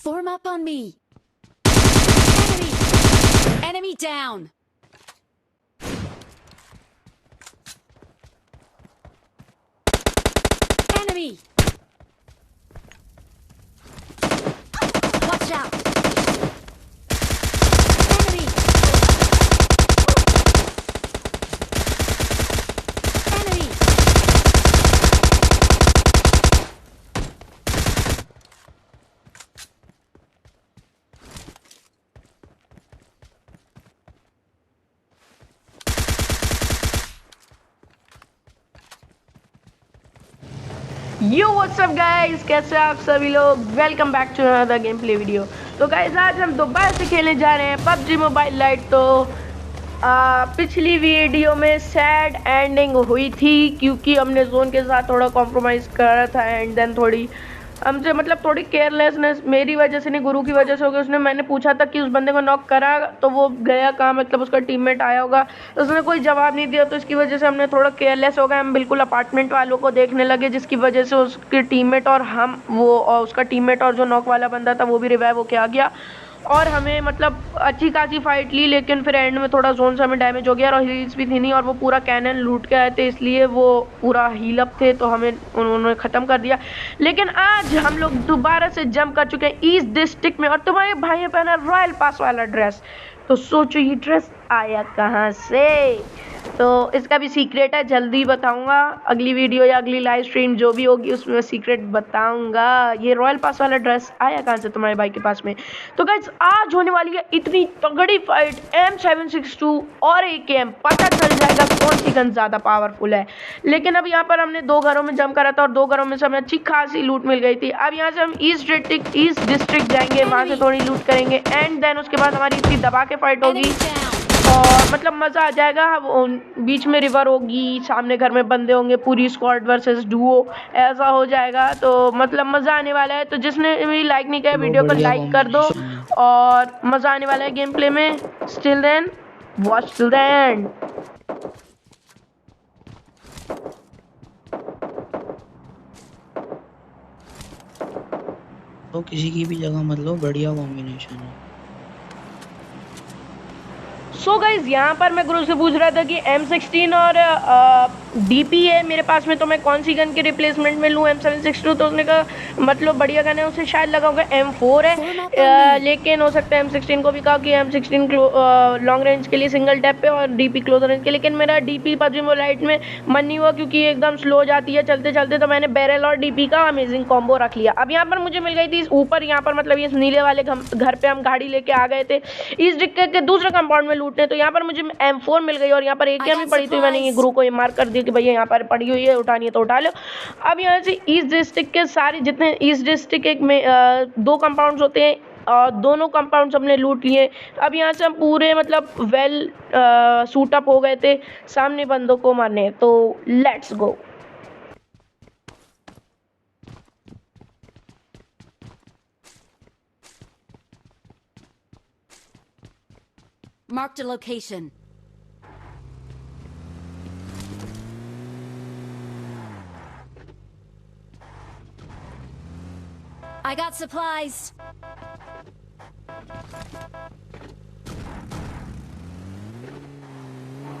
Form up on me. Enemy! Enemy down! Enemy! Watch out! Enemy! Enemy! Yo whatsapp guys, कैसे आप सभी लोग। Welcome back to another game play video. तो guys आज हम दोबारा से खेलने जा रहे हैं पबजी मोबाइल लाइट। तो पिछली वीडियो में सैड एंडिंग हुई थी क्योंकि हमने जोन के साथ थोड़ा कॉम्प्रोमाइज़ करा था एंड देन थोड़ी हमसे थोड़ी केयरलेसनेस मेरी वजह से नहीं, गुरु की वजह से हो गई। उसने मैंने पूछा था कि उस बंदे को नॉक करा तो वो गया कहाँ, उसका टीममेट आया होगा तो उसने कोई जवाब नहीं दिया, तो इसकी वजह से हमने थोड़ा केयरलेस हो गए। हम बिल्कुल अपार्टमेंट वालों को देखने लगे जिसकी वजह से उसके टीममेट और उसका टीममेट और जो नॉक वाला बंदा था वो भी रिवाइव होके आ गया और हमें अच्छी खासी फाइट ली, लेकिन फिर एंड में थोड़ा जोन से हमें डैमेज हो गया और हील्स भी थी नहीं और वो पूरा कैनन लूट के आए थे, इसलिए वो पूरा हील अप थे तो हमें उन्होंने ख़त्म कर दिया। लेकिन आज हम लोग दोबारा से जंप कर चुके हैं ईस्ट डिस्ट्रिक्ट में और तुम्हारे भाई ने पहना रॉयल पास वाला ड्रेस। तो सोचो ये ड्रेस आया कहाँ से। तो इसका भी सीक्रेट है, जल्दी बताऊंगा अगली वीडियो या अगली लाइव स्ट्रीम जो भी होगी उसमें सीक्रेट बताऊंगा। ये रॉयल पास वाला ड्रेस आया कहाँ से तुम्हारे भाई के पास में। तो गाइस आज होने वाली है इतनी तगड़ी फाइट, M762 और AKM, पता चल जाएगा कौन सी गन ज़्यादा पावरफुल है। लेकिन अब यहाँ पर हमने 2 घरों में जम करा था और 2 घरों में से हमें अच्छी खासी लूट मिल गई थी। अब यहाँ से हम ईस्ट डिस्ट्रिक्ट जाएंगे, वहाँ से थोड़ी लूट करेंगे एंड देन उसके बाद हमारी इतनी दबा के फाइट होगी और मज़ा आ जाएगा। बीच में रिवर होगी, सामने घर में बंदे होंगे, पूरी स्क्वाड वर्सेस डुओ ऐसा हो जाएगा। तो मज़ा आने वाला है। तो जिसने भी लाइक नहीं किया वीडियो को लाइक कर दो और मज़ा आने वाला है गेम प्ले में। Still then watch till the end. तो किसी की भी जगह मतलब बढ़िया कॉम्बिनेशन है। सो गाइज यहाँ पर मैं गुरु से पूछ रहा था कि M16 और DP है मेरे पास में, तो मैं कौन सी गन के रिप्लेसमेंट में लूँ M762। तो उसने कहा बढ़िया गन है, उसे शायद लगा होगा M4 है, लेकिन हो सकता है M16 को भी कहा कि M16 लॉन्ग रेंज के लिए सिंगल टैप पे और DP क्लोज रेंज के। लेकिन मेरा DP पबजी मोबाइल में मन नहीं हुआ क्योंकि एकदम स्लो हो जाती है चलते चलते, तो मैंने बैरल और DP का अमेजिंग कॉम्बो रख लिया। अब यहाँ पर मुझे मिल गई थी ऊपर, यहाँ पर ये नीले वाले घर पे हम गाड़ी लेके आ गए थे इस डिक्के के दूसरे कंपाउंड में लूटने। तो यहाँ पर मुझे M4 मिल गई और यहाँ पर AKM भी पड़ी थी। मैंने ये गुरु को ये मार्क कर दिया कि भैया यहाँ पर पड़ी हुई है, उठानी है तो उठा लो। अब यहाँ से ईस्ट डिस्ट्रिक्ट के सारे जितने ईस्ट डिस्ट्रिक्ट एक में 2 कंपाउंड्स होते हैं और दोनों कंपाउंड्स हमने लूट लिए। अब यहाँ से हम पूरे वेल सूट अप हो गए थे सामने बंदों को मारने। तो let's go. Marked a location. I got supplies.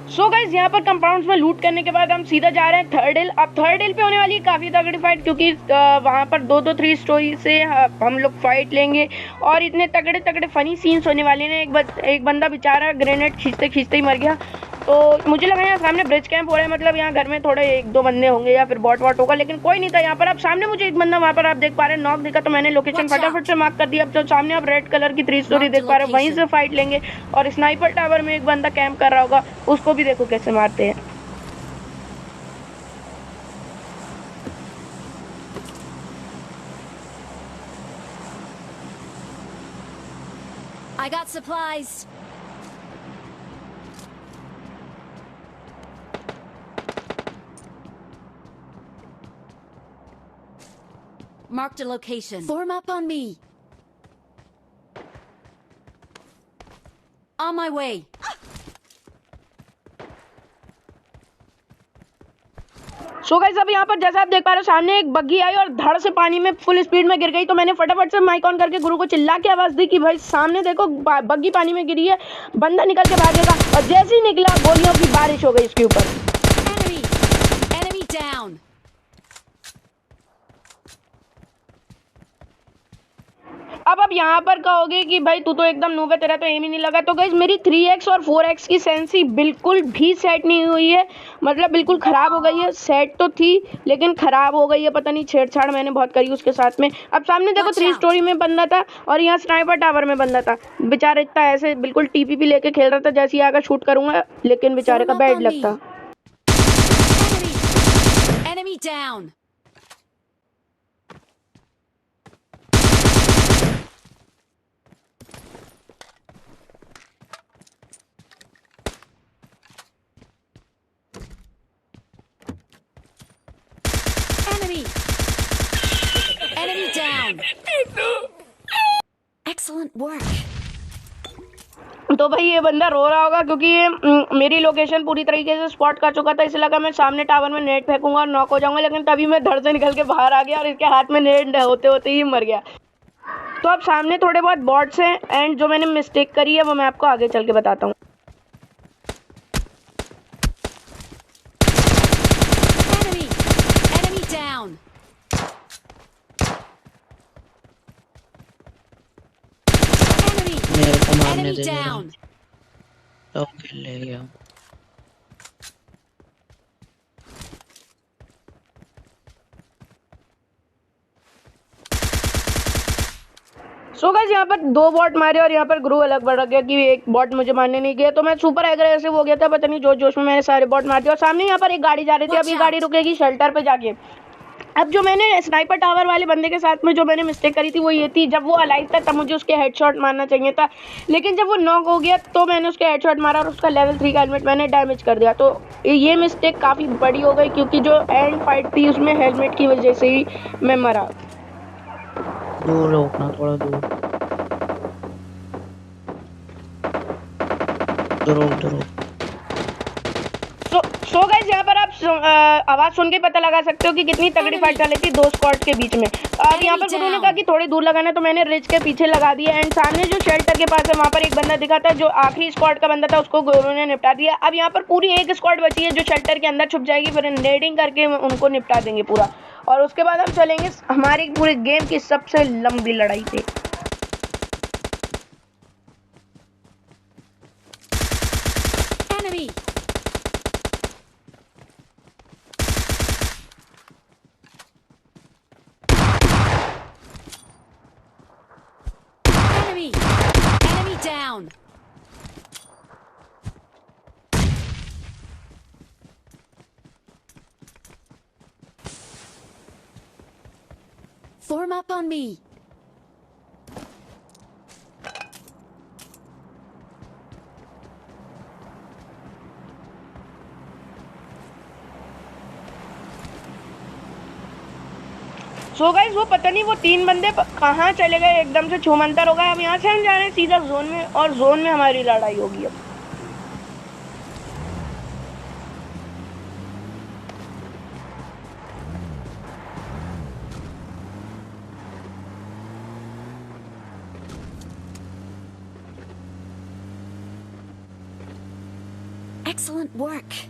So guys यहाँ पर कंपाउंड्स में लूट करने के बाद हम सीधा जा रहे हैं थर्ड हिल। अब थर्ड हिल पे होने वाली है काफ़ी तगड़ी फाइट क्योंकि वहाँ पर 2-3 स्टोरी से हम लोग फाइट लेंगे और इतने तगड़े तगड़े फनी सीन्स होने वाले हैं। एक बंदा बेचारा ग्रेनेड खींचते खींचते ही मर गया। तो मुझे लगा यहाँ सामने ब्रिज कैंप हो रहा है, यहाँ घर में थोड़े 1-2 बंदे होंगे या फिर बॉट वॉट होगा, लेकिन कोई नहीं था यहाँ पर। अब सामने मुझे एक बंदा वहाँ पर आप देख पा रहे हैं नॉक दिखा, तो मैंने लोकेशन फटाफट से मार्क कर दिया। अब जो सामने आप रेड कलर की 3 स्टोरी देख पा रहे हैं वहीं से फाइट लेंगे और स्नाइपर टावर में एक बंदा कैंप कर रहा होगा, उसको भी देखो कैसे मारते हैं। I got supplies. Marked a location. Form up on me. On my way. So guys अब यहाँ पर जैसा आप देख पा रहे हो सामने एक बग्गी आई और धड़ से पानी में फुल स्पीड में गिर गई। तो मैंने फटाफट से माइक ऑन करके गुरु को चिल्ला के आवाज दी कि भाई सामने देखो बग्गी पानी में गिरी है, बंदा निकल के भागेगा। और जैसे ही निकला गोलियों की बारिश हो गई इसके ऊपर। Enemy down. अब यहाँ पर कहोगे कि भाई तू तो एकदम नूब है, तेरा तो एम ही नहीं लगा। तो गाइस मेरी 3x और 4x की सेंसी बिल्कुल भी सेट नहीं हुई है, मतलब बिल्कुल ख़राब हो गई है। सेट तो थी लेकिन ख़राब हो गई है, पता नहीं छेड़छाड़ मैंने बहुत करी उसके साथ में। अब सामने देखो 3 स्टोरी में बंदा था और यहाँ स्नाइपर टावर में बंदा था। बेचारा इतना ऐसे बिल्कुल टीपीपी लेके खेल रहा था, जैसे ही आकर शूट करूँगा, लेकिन बेचारे का बैड लगता। Enemy down. Enemy down. Excellent work. तो भाई ये बंदा रो रहा होगा क्योंकि ये मेरी लोकेशन पूरी तरीके से स्पॉट कर चुका था। इसे लगा मैं सामने टावर में नेट फेंकूंगा और नॉक हो जाऊंगा, लेकिन तभी मैं धड़ से निकल के बाहर आ गया और इसके हाथ में नेट होते होते ही मर गया। तो अब सामने थोड़े बहुत बॉट्स हैं एंड जो मैंने मिस्टेक करी है वो मैं आपको आगे चल के बताता हूँ। Enemy down. मेरे को मारने Enemy दे जरा। down. तो खेल ले गया। सो गाइस यहाँ पर 2 बॉट मारे और यहाँ पर गुरु अलग बढ़ गया कि एक बॉट मुझे मारने नहीं गया। तो मैं सुपर एग्रेसिव हो गया था, पता नहीं जोश जोश में मैंने सारे बॉट मार दिए। और सामने यहाँ पर एक गाड़ी जा रही थी, अब ये गाड़ी रुकेगी शेल्टर पे जाके। अब जो मैंने स्नाइपर टावर वाले बंदे के साथ में जो मैंने मिस्टेक करी थी वो ये थी, जब वो अलाइव था तब मुझे उसके हेडशॉट मारना चाहिए था, लेकिन जब वो नॉक हो गया तो मैंने उसके हेडशॉट मारा और उसका लेवल 3 का हेलमेट मैंने डैमेज कर दिया। तो ये मिस्टेक काफ़ी बड़ी हो गई क्योंकि जो एंड फाइट थी उसमें हेलमेट की वजह से ही मैं मरा। दूर रोकना, थोड़ा दूर दूर। सो गाइस यहाँ पर आप आवाज़ सुन के पता लगा सकते हो कि कितनी तगड़ी फाइट चली थी 2 स्क्वाड के बीच में। अब यहाँ पर गुरु ने कहा कि थोड़ी दूर लगाना, तो मैंने रिच के पीछे लगा दिया एंड सामने जो शेल्टर के पास है वहाँ पर एक बंदा दिखा था, जो आखिरी स्क्वाड का बंदा था, उसको गुरु ने निपटा दिया। अब यहाँ पर पूरी एक स्क्वाड बची है जो शेल्टर के अंदर छुप जाएगी, फिर नेडिंग करके उनको निपटा देंगे पूरा, और उसके बाद हम चलेंगे हमारी पूरे गेम की सबसे लंबी लड़ाई पे। Enemy. Enemy down. Form up on me. So guys वो पता नहीं वो 3 बंदे कहाँ चले गए, एकदम से छूमंतर हो गए। अब यहाँ से हम जा रहे हैं सीधा जोन में और जोन में हमारी लड़ाई होगी अब। Excellent work.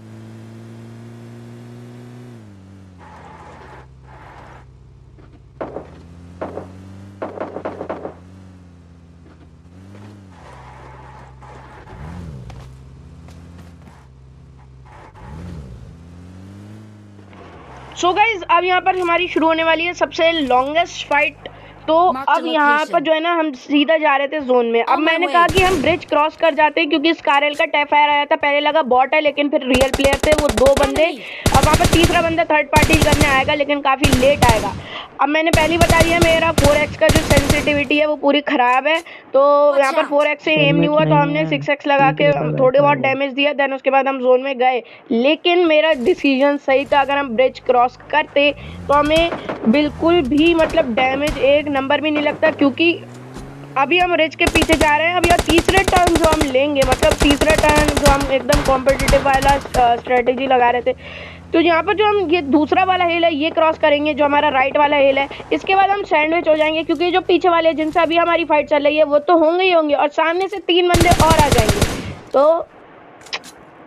सो गाइज अब यहाँ पर हमारी शुरू होने वाली है सबसे लॉन्गेस्ट फाइट। तो अब यहाँ पर जो है ना हम सीधा जा रहे थे जोन में। अब मैंने कहा कि हम ब्रिज क्रॉस कर जाते हैं क्योंकि स्कारल का टैप फायर आया था, पहले लगा बॉट है लेकिन फिर रियल प्लेयर थे वो 2 बंदे। अब वहाँ पर तीसरा बंदा थर्ड पार्टी करने आएगा लेकिन काफ़ी लेट आएगा। अब मैंने पहले बता दिया मेरा 4x का जो सेंसिटिविटी है वो पूरी ख़राब है, तो यहाँ पर 4x से एम नहीं हुआ तो हमने 6x लगा के थोड़े बहुत डैमेज दिया। देन उसके बाद हम जोन में गए, लेकिन मेरा डिसीजन सही था। अगर हम ब्रिज क्रॉस करते तो हमें बिल्कुल भी मतलब डैमेज 1 नंबर भी नहीं लगता, क्योंकि अभी हम रिच के पीछे जा रहे हैं। अब यह तीसरे टर्न जो हम लेंगे, मतलब तीसरा टर्न जो हम एकदम कॉम्पिटिटिव वाला स्ट्रेटेजी लगा रहे थे, तो यहाँ पर जो हम ये दूसरा वाला हिल है ये क्रॉस करेंगे, जो हमारा राइट वाला हिल है, इसके बाद हम सैंडविच हो जाएंगे, क्योंकि जो पीछे वाले जिनसे अभी हमारी फाइट चल रही है वो तो होंगे ही होंगे, और सामने से 3 बंदे और आ जाएंगे, तो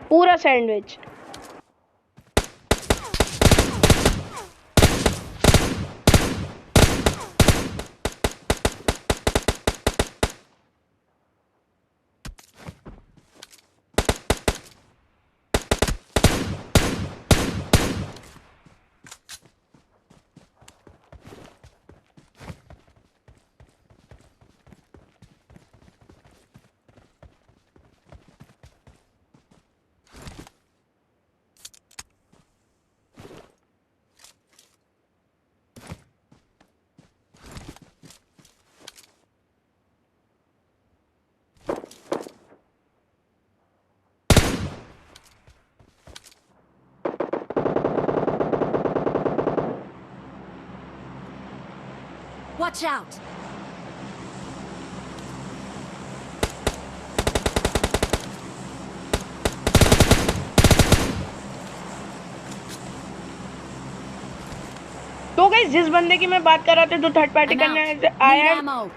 पूरा सैंडविच। Watch out! तो गाइस जिस बंदे की मैं बात कर रहा था जो थर्ड पार्टी I'm करने out. आया Need है, ammo.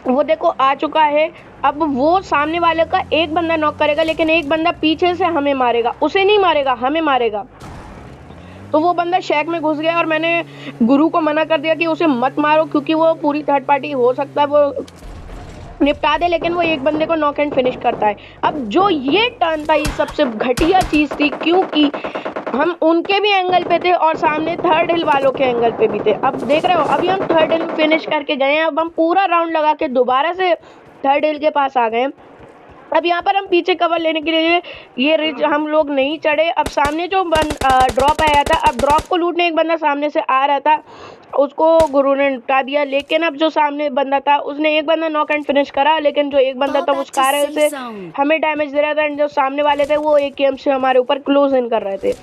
वो देखो आ चुका है। अब वो सामने वाले का एक बंदा नॉक करेगा, लेकिन एक बंदा पीछे से हमें मारेगा, उसे नहीं मारेगा, हमें मारेगा। तो वो बंदा शैक में घुस गया और मैंने गुरु को मना कर दिया कि उसे मत मारो, क्योंकि वो पूरी थर्ड पार्टी हो सकता है वो निपटा दे, लेकिन वो एक बंदे को नॉक एंड फिनिश करता है। अब जो ये टर्न था ये सबसे घटिया चीज़ थी, क्योंकि हम उनके भी एंगल पे थे और सामने थर्ड हिल वालों के एंगल पे भी थे। अब देख रहे हो, अभी हम थर्ड हिल फिनिश करके गए हैं, अब हम पूरा राउंड लगा के दोबारा से थर्ड हिल के पास आ गए हैं। अब यहाँ पर हम पीछे कवर लेने के लिए ये रिज हम लोग नहीं चढ़े। अब सामने जो ड्रॉप आया था, अब ड्रॉप को लूटने एक बंदा सामने से आ रहा था, उसको गुरु ने निपटा दिया। लेकिन अब जो सामने बंदा था उसने एक बंदा नॉक एंड फिनिश करा, लेकिन जो एक बंदा था उस कार से हमें डैमेज दे रहा था, एंड जो सामने वाले थे वो AKM से हमारे ऊपर क्लोज इन कर रहे थे।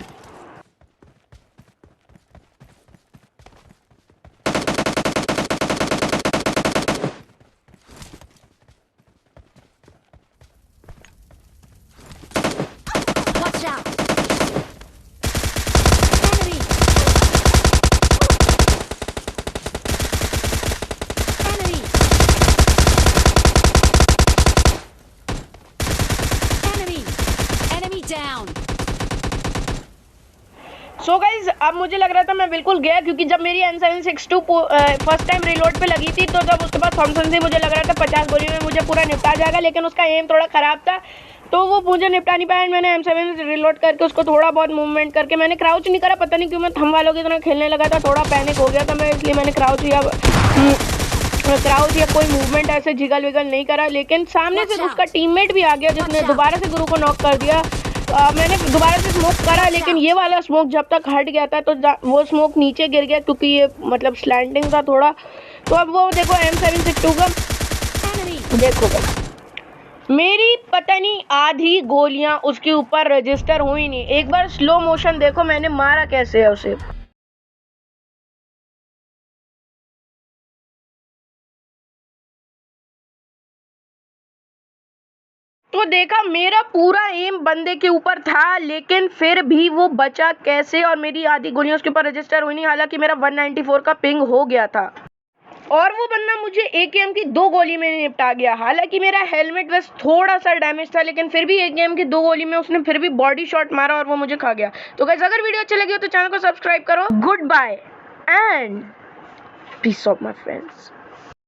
Watch out! Enemy! Enemy! Enemy! Enemy down! So guys अब मुझे लग रहा था मैं बिल्कुल गया, क्योंकि जब मेरी M762 फर्स्ट टाइम रिलोड पे लगी थी, तो जब उसके बाद थॉमसन से मुझे लग रहा था 50 गोली में मुझे पूरा निपटा जाएगा, लेकिन उसका एम थोड़ा ख़राब था तो वो मुझे निपटा नहीं पाया। मैंने M7 रिलोड करके उसको थोड़ा बहुत मूवमेंट करके, मैंने क्राउच नहीं करा, पता नहीं क्यों मैं थम वालों की तरह खेलने लगा था, थोड़ा पैनिक हो गया था मैं, इसलिए मैंने क्राउच या कोई मूवमेंट ऐसे जिगल विगल नहीं करा। लेकिन सामने से उसका टीममेट भी आ गया जिसने दोबारा से गुरु को नॉक कर दिया। मैंने दोबारा से स्मोक करा, लेकिन ये वाला स्मोक जब तक हट गया था तो वो स्मोक नीचे गिर गया, क्योंकि ये मतलब स्लैंटिंग था थोड़ा। तो अब वो देखो M762 का देखो, मेरी पता नहीं आधी गोलियां उसके ऊपर रजिस्टर हुई नहीं। एक बार स्लो मोशन देखो मैंने मारा कैसे है उसे। तो देखा मेरा पूरा एम बंदे के ऊपर था, लेकिन फिर भी वो बचा कैसे, और मेरी आधी गोलियां उसके ऊपर रजिस्टर हुई नहीं, हालांकि मेरा 194 का पिंग हो गया था। और वो बंदा मुझे AKM की 2 गोली में निपटा गया। हालांकि मेरा हेलमेट बस थोड़ा सा डैमेज था, लेकिन फिर भी AKM की 2 गोली में उसने फिर भी बॉडी शॉट मारा और वो मुझे खा गया। तो गाइस अगर वीडियो अच्छी लगी हो तो चैनल को सब्सक्राइब करो। Good bye and peace of my friends.